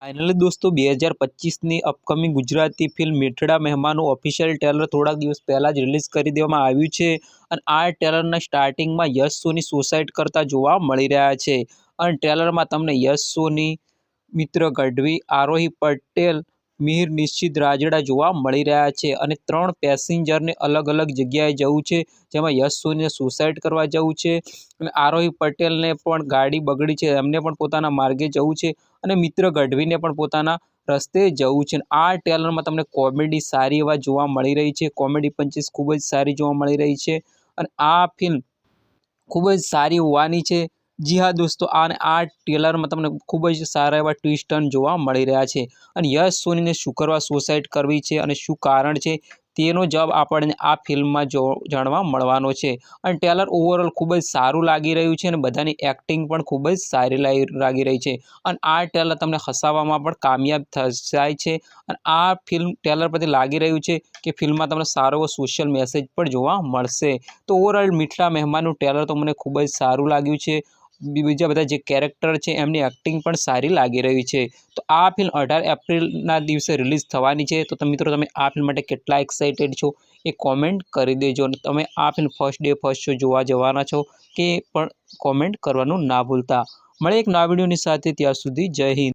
Finally दोस्तों 2025 upcoming Gujarati film मीठड़ा मेहमानों official trailer थोड़ा दिवस पहला ज रिलीज कर देवामां आव्युं छे। अने आ ट्रेलरना स्टार्टिंग में यश सोनी सुसाइड करता जोवा मळी रह्या छे। अने ट्रेलर में तमने यश सोनी, मित्र गढ़वी, आरोही पटेल, मिहिर निश्चित राजड़ा जोवा मळी रह्या छे। अने 3 पेसेंजर ने अलग अलग जग्याए जवुं छे, जेमां यश सोनी ने सुसाइड करवा जवुं छे अने आरोही पटेल ने पण गाड़ी बगड़ी छे एमने पण पोताना मार्गे जवुं छे अने मित्र गढ़वी ने पण पोताना रस्ते जवुं छे। आ ट्रेलर में तमने कॉमेडी सारी एवा जोवा मळी रही छे, कॉमेडी पंचीस खूब ज सारी जोवा मळी रही छे अने आ फिल्म खूब ज सारी होवानी छे। जी हाँ दोस्तों, आ ट्रेलर में तमने खूब ज सारा एवा ट्विस्ट टर्न जोवा मळी रह्या छे अने यश सोनी ने शुं करवा सुसाइड करवी छे अने शुं कारण छे तेनो जवाब आपणे आ फिल्म में जो जाणवा मळवानो छे। अने ट्रेलर ओवरऑल खूब ज सारूं लागी रह्युं छे अने बधानी एक्टिंग पण खूब ज सारी लागी रही छे अने आ ट्रेलर तमने हसावामां पण कामयाब थाय छे। अने आ फिल्म ट्रेलर परथी लागी रह्युं छे कि फिल्म में तमने सारो एवो सोशियल मेसेज पण जोवा मळशे। तो ओवरऑल मीठड़ा मेहमाननुं ट्रेलर तो मने खूब ज सारूं लाग्युं छे। बीजा बधा जे केरेक्टर छे एमनी एक्टिंग पण सारी लागी रही छे। तो आ फिल्म 18 एप्रिलना दिवसे रिलीज थवानी छे। तो मित्रों तमे आ फिल्म माटे केटला एक्साइटेड छो ए कॉमेंट करी देजो। अने तमे आ film first day first show जोवा जवाना छो के पण कॉमेंट करवानुं ना भूलता। मळे एक नवा विडियोनी साथे, त्यां सुधी जय हिंद।